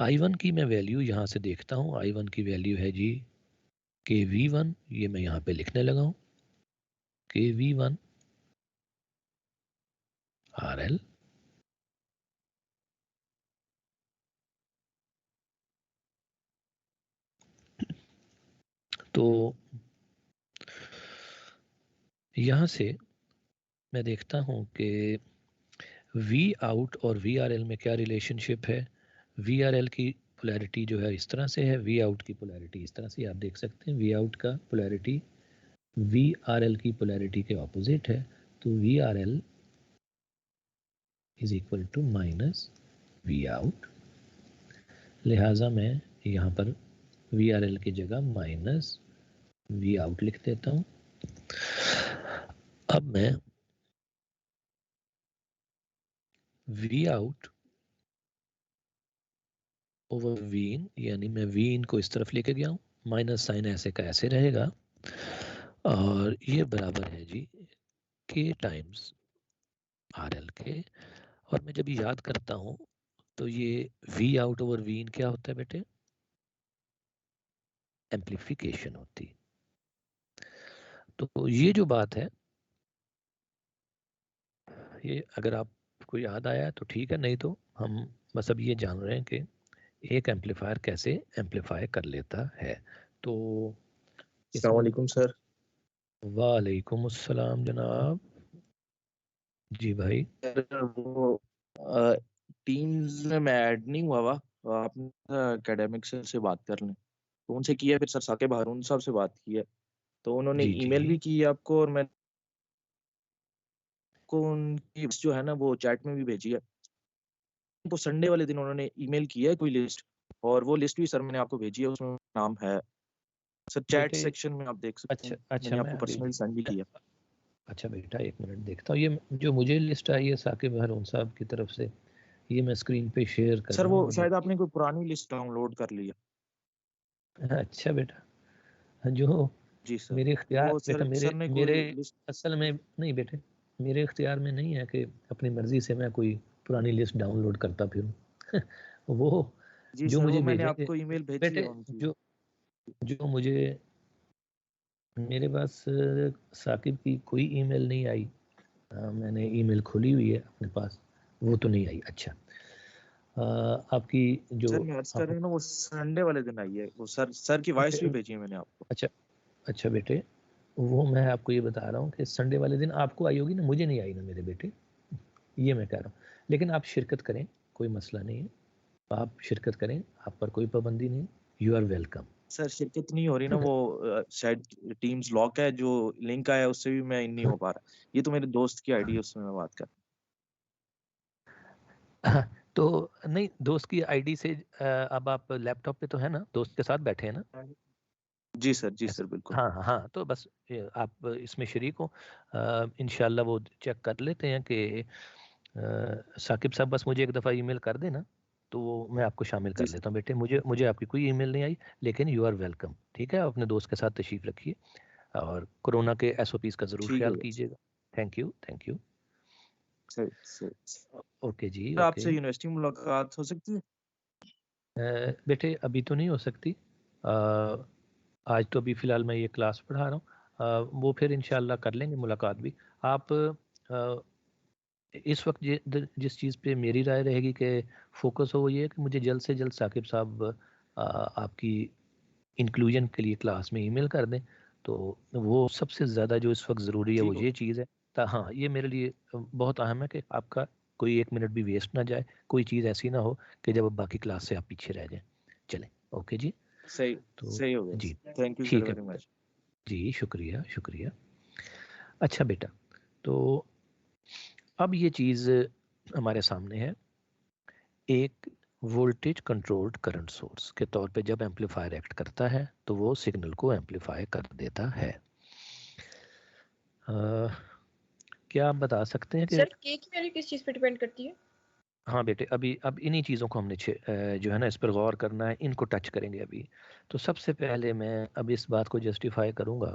I1 की मैं वैल्यू यहाँ से देखता हूँ, I1 की वैल्यू है जी KV1, ये मैं यहाँ पे लिखने लगा हूँ KV1 RL। तो यहाँ से मैं देखता हूँ कि V आउट और VRL में क्या रिलेशनशिप है। VRL की पोलैरिटी जो है इस तरह से है, वी आउट की पोलैरिटी इस तरह से आप देख सकते हैं। वी आउट का पोलैरिटी वी आर एल की पोलैरिटी के ऑपोजिट है, तो V R L is equal to minus V out. लिहाजा मैं यहाँ पर वी आर एल की जगह माइनस वी आउट लिख देता हूँ। अब मैं वी आउट ओवर वी इन, यानी मैं वी इन को इस तरफ लेके गया हूँ, माइनस साइन ऐसे का ऐसे रहेगा, और ये बराबर है जी के टाइम्स आर एल के। और मैं जब याद करता हूँ तो ये वी आउट ओवर वी इन क्या होता है बेटे? एम्प्लीफिकेशन होती। तो ये जो बात है, ये अगर आपको याद आया है तो ठीक है, नहीं तो हम बस अब ये जान रहे हैं कि एक एम्पलीफायर कैसे एम्पलीफाई कर लेता है। तो अस्सलाम वालेकुम सर। वालेकुम अस्सलाम जनाब। जी भाई। सर वो टीम्स में मैं ऐड नहीं हुआ हुआ, आपने एकेडमिक से बात कर लें, तो उनसे किया, फिर सर साकिब हारून साहब से बात की है, तो उन्होंने जी ईमेल जी भी की है आपको, और मैं को उनकी जो है ना वो चैट में भी भेजी है। तो संडे वाले दिन उन्होंने ईमेल किया है कोई लिस्ट, और वो लिस्ट भी सर मैंने आपको भेजी है, उसमें नाम है सर, चैट बेटे। सेक्शन में आप देख सकते अच्छा हैं, अच्छा, मैंने मैं आपको अभी पर्सनली सेंड भी किया। अच्छा बेटा एक मिनट देखता हूँ, ये जो मुझे लिस्ट आई है साकिब हारून साहब की तरफ से, ये मैं स्क्रीन पे शेयर कर सर रहा वो हूँ मुझे। शायद आपने कोई पुरानी लिस्ट डाउनलोड कर ली है। अच्छा बेटा, जो जी सर, मेरे इख्तियार वो बेटा, सर ने कोई मेरे लिस्ट। असल में नहीं बेटे, मेरे इख्तियार में नहीं है कि अपनी मर्जी से मैं कोई पुरानी लिस्ट डाउनलोड करता फिरूं। वो जी जो सर, वो मुझे मैंने भेजेंगे आपको ईमेल भेजी है बेटे, उनकी। जो मुझे, मेरे पास साकिब की कोई ईमेल नहीं आई। मैंने ईमेल खोली हुई है अपने पास, वो तो नहीं आई। अच्छा, आपकी जो सर मैं अर्ज कर रही हूँ ना, वो संडे वाले दिन आई है, वो सर की वॉइस भी भेजी है मैंने आपको। अच्छा अच्छा बेटे, वो मैं आपको ये बता रहा हूँ कि संडे वाले दिन आपको आई होगी ना, मुझे नहीं आई ना मेरे बेटे, ये मैं कह रहा हूँ। लेकिन आप शिरकत करें, कोई मसला नहीं है, आप शिरकत करें, आप पर कोई पाबंदी नहीं, यू आर वेलकम। सर शिरकत नहीं हो रही ना, वो शायद टीम्स लॉक है, जो लिंक आया उससे भी मैं इन नहीं हो पा रहा। ये तो मेरे दोस्त की आईडी है, उसमें मैं बात कर। तो नहीं, दोस्त की आईडी से अब आप लैपटॉप पे तो है ना, दोस्त के साथ बैठे हैं ना? जी सर बिल्कुल। हाँ हाँ हाँ, तो बस आप इसमें शरीक हो। इंशाल्लाह वो चेक कर लेते हैं कि साकिब साहब बस मुझे एक दफ़ा ईमेल कर देना, तो वो मैं आपको शामिल कर जी सर। लेता हूँ बेटे। मुझे आपकी कोई ईमेल नहीं आई, लेकिन यू आर वेलकम। ठीक है, आप अपने दोस्त के साथ तशरीफ़ रखिए, और कोरोना के SOPs का ज़रूर ठीक ख्याल है कीजिएगा। Thank you. सर ओके जी, ओके। आपसे यूनिवर्सिटी में मुलाकात हो सकती है? बेटे अभी तो नहीं हो सकती, आज तो अभी फ़िलहाल मैं ये क्लास पढ़ा रहा हूँ, वो फिर इंशाल्लाह कर लेंगे मुलाकात भी। आप इस वक्त जिस चीज़ पे मेरी राय रहेगी कि फोकस हो, वो ये है कि मुझे जल्द से जल्द साकिब साहब आपकी इंक्लूजन के लिए क्लास में ईमेल कर दें। तो वो सबसे ज़्यादा जो इस वक्त ज़रूरी है वो ठीक हो ये चीज़ है। हाँ, ये मेरे लिए बहुत अहम है कि आपका कोई एक मिनट भी वेस्ट ना जाए, कोई चीज़ ऐसी ना हो कि जब बाकी क्लास से आप पीछे रह जाएं। चलें, ओके जी। सही तो सही हो गया। जी, थैंक यू सर ठीक है वेरी बेटा। मच। जी शुक्रिया। अच्छा बेटा, तो अब ये चीज़ हमारे सामने है, एक वोल्टेज कंट्रोल्ड करंट सोर्स के तौर पे जब एम्पलीफायर एक्ट करता है तो वो सिग्नल को एम्पलीफाई कर देता है। क्या आप बता सकते हैं कि सर के की वैल्यू किस चीज़ पे डिपेंड करती है? हाँ बेटे, अभी अब इन्हीं चीज़ों को हमने जो है ना, इस पर गौर करना है, इनको टच करेंगे अभी। तो सबसे पहले मैं अब इस बात को जस्टिफाई करूँगा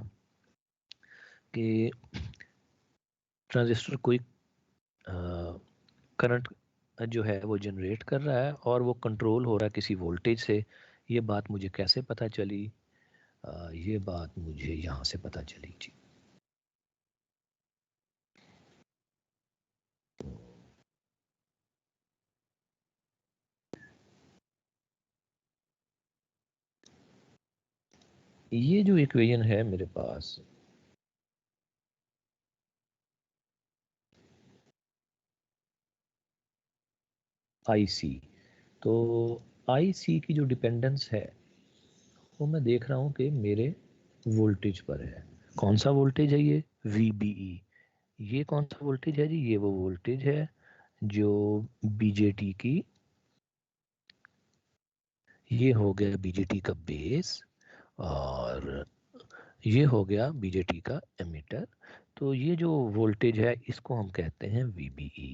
कि ट्रांजिस्टर कोई करंट जो है वो जनरेट कर रहा है और वो कंट्रोल हो रहा है किसी वोल्टेज से। ये बात मुझे कैसे पता चली? ये बात मुझे यहाँ से पता चली जी। ये जो इक्वेशन है मेरे पास, IC, तो IC की जो डिपेंडेंस है वो मैं देख रहा हूँ कि मेरे वोल्टेज पर है। कौन सा वोल्टेज है ये? VBE। ये कौन सा वोल्टेज है जी? ये वो वोल्टेज है जो BJT की, ये हो गया BJT का बेस और ये हो गया BJT का एमिटर। तो ये जो वोल्टेज है इसको हम कहते हैं VBE।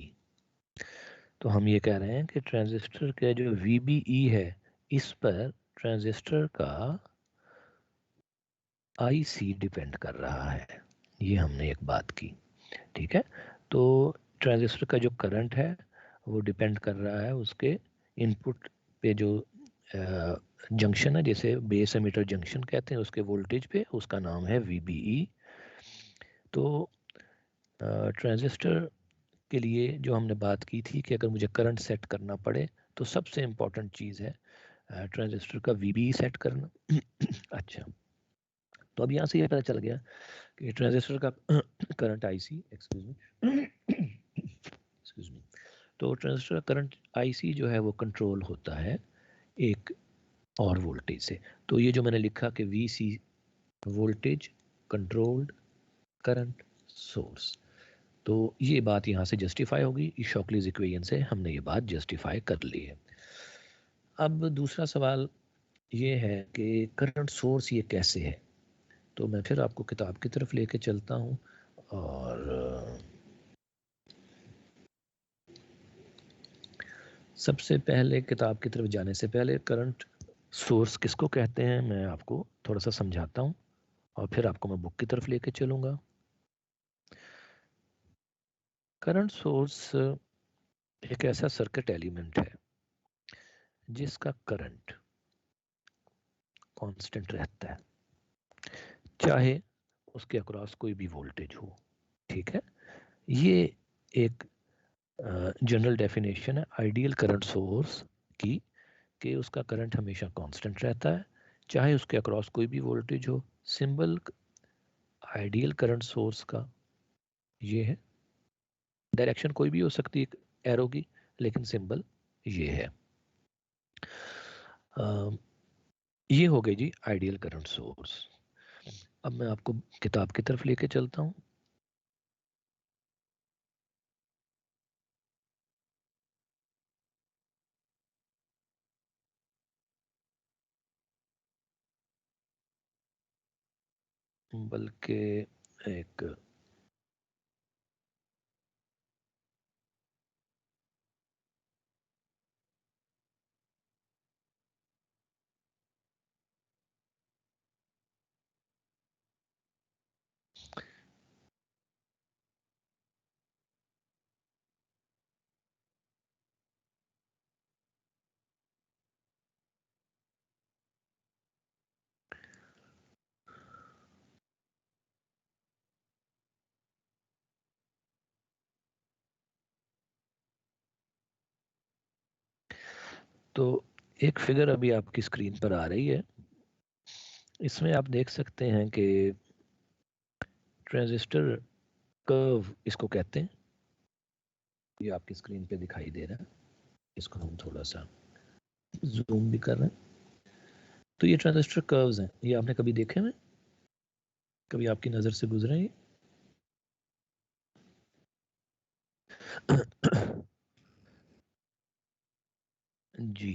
तो हम ये कह रहे हैं कि ट्रांजिस्टर का जो VBE है इस पर ट्रांजिस्टर का IC डिपेंड कर रहा है। ये हमने एक बात की, ठीक है। तो ट्रांजिस्टर का जो करंट है वो डिपेंड कर रहा है उसके इनपुट पे, जो जंक्शन है, जैसे बेस एमिटर जंक्शन कहते हैं, उसके वोल्टेज पे, उसका नाम है VBE। तो ट्रांजिस्टर के लिए जो हमने बात की थी कि अगर मुझे करंट सेट करना पड़े तो सबसे इम्पोर्टेंट चीज़ है ट्रांजिस्टर का VBE सेट करना। अच्छा, तो अब यहाँ से ये पता चल गया कि ट्रांजिस्टर का करंट IC, एक्सक्यूज मी, तो ट्रांजिस्टर का करंट IC जो है वो कंट्रोल होता है एक और वोल्टेज से। तो ये जो मैंने लिखा कि VC voltage controlled current source, तो ये बात यहाँ से जस्टिफाई होगी। इस शॉकलीज इक्वेशन से हमने ये बात जस्टिफाई कर ली है। अब दूसरा सवाल ये है कि करंट सोर्स ये कैसे है। तो मैं फिर आपको किताब की तरफ लेके चलता हूँ और सबसे पहले किताब की तरफ जाने से पहले करंट सोर्स किसको कहते हैं मैं आपको थोड़ा सा समझाता हूँ और फिर आपको मैं बुक की तरफ लेके चलूँगा। करंट सोर्स एक ऐसा सर्किट एलिमेंट है जिसका करंट कांस्टेंट रहता है, चाहे उसके अक्रॉस कोई भी वोल्टेज हो, ठीक है। ये एक जनरल डेफिनेशन है आइडियल करंट सोर्स की, कि उसका करंट हमेशा कांस्टेंट रहता है चाहे उसके अक्रॉस कोई भी वोल्टेज हो। सिंबल आइडियल करंट सोर्स का ये है, डायरेक्शन कोई भी हो सकती है एरो की, लेकिन सिंबल ये है। ये हो गई जी आइडियल करंट सोर्स। अब मैं आपको किताब की तरफ लेके चलता हूँ। बल्कि एक तो एक फिगर अभी आपकी स्क्रीन पर आ रही है। इसमें आप देख सकते हैं कि ट्रांजिस्टर कर्व इसको कहते हैं, ये आपकी स्क्रीन पे दिखाई दे रहा है। इसको हम थोड़ा सा जूम भी कर रहे हैं। तो ये ट्रांजिस्टर कर्व्स हैं, ये आपने कभी देखे हैं, कभी आपकी नज़र से गुजरे हैं? जी,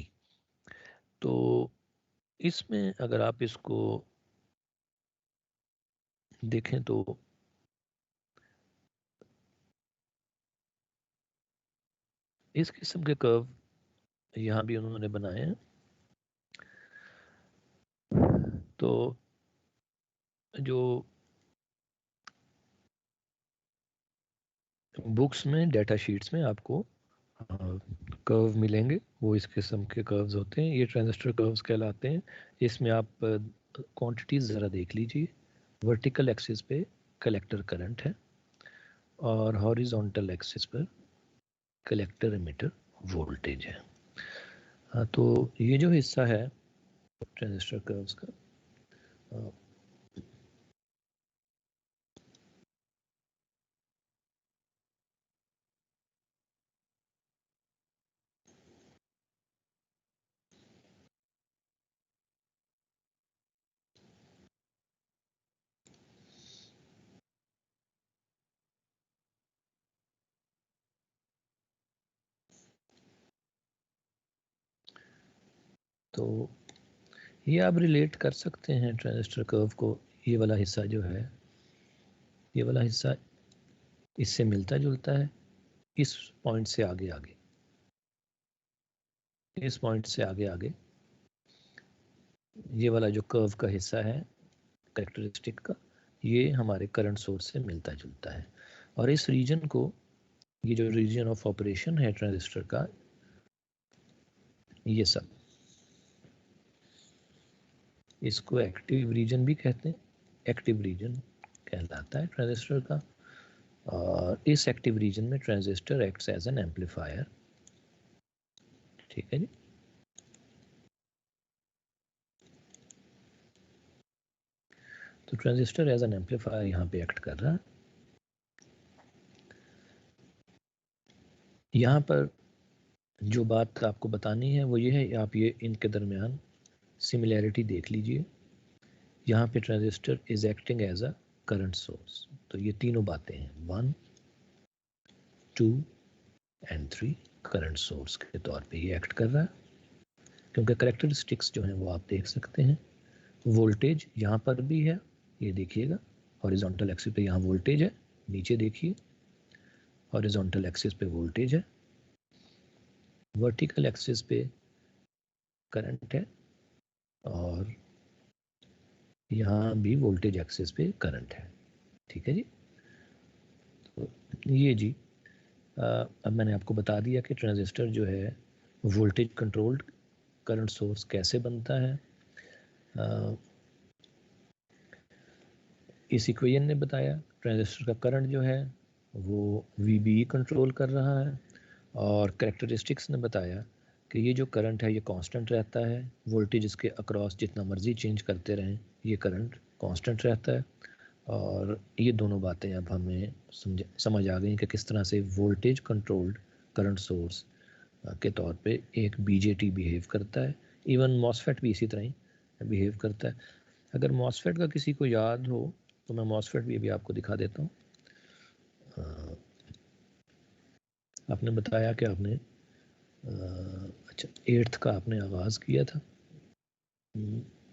तो इसमें अगर आप इसको देखें तो इस किस्म के कर्व यहाँ भी उन्होंने बनाए हैं। तो जो बुक्स में, डाटा शीट्स में आपको कर्व मिलेंगे, वो इस किस्म के कर्व्स होते हैं, ये ट्रांजिस्टर कर्व्स कहलाते हैं। इसमें आप क्वांटिटीज ज़रा देख लीजिए। वर्टिकल एक्सिस पे कलेक्टर करंट है और हॉरिजॉन्टल एक्सिस पर कलेक्टर एमिटर वोल्टेज है। तो ये जो हिस्सा है ट्रांजिस्टर कर्व्स का, तो ये आप रिलेट कर सकते हैं ट्रांजिस्टर कर्व को। ये वाला हिस्सा जो है, ये वाला हिस्सा इससे मिलता जुलता है, इस पॉइंट से आगे आगे, इस पॉइंट से आगे आगे ये वाला जो कर्व का हिस्सा है कैरेक्टरिस्टिक का, ये हमारे करंट सोर्स से मिलता जुलता है। और इस रीजन को, ये जो रीजन ऑफ ऑपरेशन है ट्रांजिस्टर का, ये सब, इसको एक्टिव रीजन भी कहते हैं, एक्टिव रीजन कहलाता है ट्रांजिस्टर का। और इस एक्टिव रीजन में transistor acts as an amplifier. ठीक है जी। तो ट्रांजिस्टर एज एन एम्पलीफायर यहाँ पे एक्ट कर रहा है। यहाँ पर जो बात आपको बतानी है वो ये है, आप ये इनके दरमियान सिमिलैरिटी देख लीजिए। यहाँ पे transistor is acting as a current source. तो ये तीनों बातें हैं, 1, 2 एंड 3 करंट सोर्स के तौर पे ये एक्ट कर रहा है। क्योंकि कैरेक्टरिस्टिक्स जो हैं वो आप देख सकते हैं। वोल्टेज यहाँ पर भी है, ये देखिएगा, हॉरिजॉन्टल एक्सिस पे यहाँ वोल्टेज है, नीचे देखिए हॉरिजॉन्टल एक्सिस पे वोल्टेज है, वर्टिकल एक्सिस पे करंट है, और यहाँ भी वोल्टेज एक्सिस पे करंट है। ठीक है जी। तो ये जी अब मैंने आपको बता दिया कि ट्रांजिस्टर जो है वोल्टेज कंट्रोल्ड करंट सोर्स कैसे बनता है। इस इक्वेशन ने बताया ट्रांजिस्टर का करंट जो है वो VB कंट्रोल कर रहा है, और कैरेक्टरिस्टिक्स ने बताया कि ये जो करंट है ये कांस्टेंट रहता है, वोल्टेज इसके अक्रॉस जितना मर्जी चेंज करते रहें ये करंट कांस्टेंट रहता है। और ये दोनों बातें अब हमें समझ आ गई कि किस तरह से वोल्टेज कंट्रोल्ड करंट सोर्स के तौर पे एक BJT बिहेव करता है। इवन मॉसफेट भी इसी तरह ही बिहेव करता है। अगर मॉसफेट का किसी को याद हो तो मैं मॉसफेट भी अभी आपको दिखा देता हूँ। आपने बताया कि आपने अच्छा 8th का आपने आगाज़ किया था।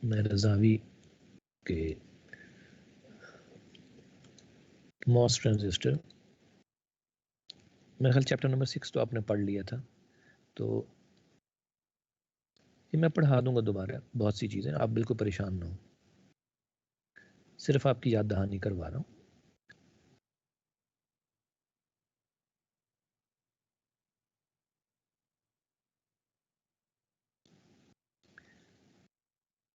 मैं रज़ावी के मॉस ट्रांजिस्टर, मेरे ख्याल चैप्टर नंबर 6 तो आपने पढ़ लिया था, तो ये मैं पढ़ा दूंगा दोबारा बहुत सी चीज़ें, आप बिल्कुल परेशान ना हो, सिर्फ आपकी याद दहानी करवा रहा हूँ।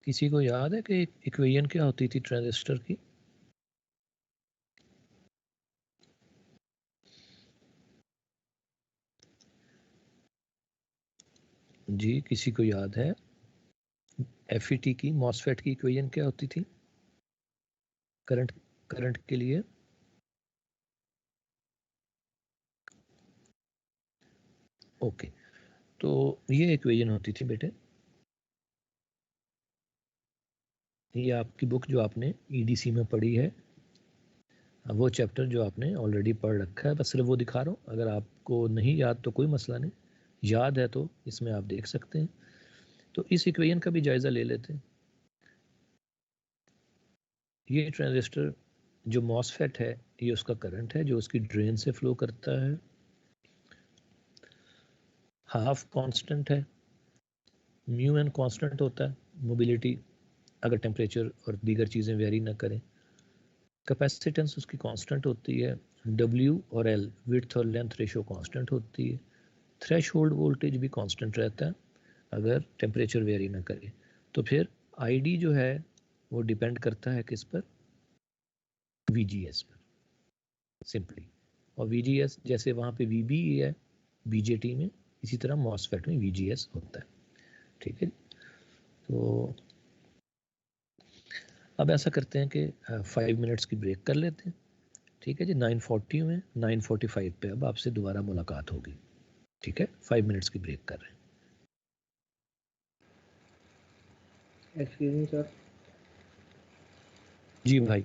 किसी को याद है कि इक्वेशन क्या होती थी ट्रांजिस्टर की? जी, किसी को याद है FET की, मॉसफेट की इक्वेशन क्या होती थी करंट के लिए? ओके, तो ये इक्वेशन होती थी बेटे, ये आपकी बुक जो आपने EDC में पढ़ी है, वो चैप्टर जो आपने ऑलरेडी पढ़ रखा है, बस सिर्फ वो दिखा रहा हूँ। अगर आपको नहीं याद तो कोई मसला नहीं, याद है तो इसमें आप देख सकते हैं। तो इस इक्वेशन का भी जायज़ा ले लेते हैं। ये ट्रांजिस्टर जो मॉसफेट है ये उसका करंट है जो उसकी ड्रेन से फ्लो करता है, हाफ कांस्टेंट है, म्यू एन कांस्टेंट होता है, मोबिलिटी अगर टेम्परेचर और दीगर चीज़ें वेरी ना करें। कैपेसिटेंस उसकी कांस्टेंट होती है, W और L विड्थ और लेंथ रेशो कांस्टेंट होती है, थ्रेशोल्ड वोल्टेज भी कांस्टेंट रहता है अगर टेम्परेचर वेरी ना करे। तो फिर ID जो है वो डिपेंड करता है किस पर? VGS पर सिंपली। और VGS जैसे वहाँ पे VB है BJT में, इसी तरह मॉसफेट में VGS होता है। ठीक है, तो अब ऐसा करते हैं कि 5 मिनट्स की ब्रेक कर लेते हैं। ठीक है जी, 9:40 में 9:45 पे अब आपसे दोबारा मुलाकात होगी। ठीक है, 5 मिनट्स की ब्रेक कर रहे हैं। Excuse me sir. जी भाई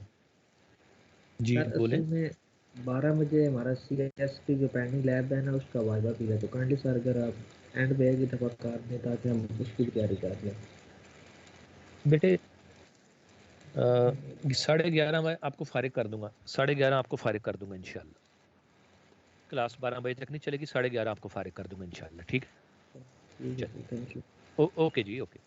जी सर, बोलें। असल में 12 बजे हमारा CS की जो पेंडिंग लैब है ना उसका वाइवा भी है, तो काइंडली सर अगर आप एंड पे एक ही दफ़ा कर दें ताकि हम उसकी भी तैयारी कर लें। बेटे 11:30 मैं आपको फारिग कर दूंगा, 11:30 आपको फारिग कर दूंगा इंशाल्लाह। क्लास 12 बजे तक नहीं चलेगी, 11:30 आपको फारिग कर दूंगा इंशाल्लाह। ठीक है, ठीक है, थैंक यू। ओके जी, ओके।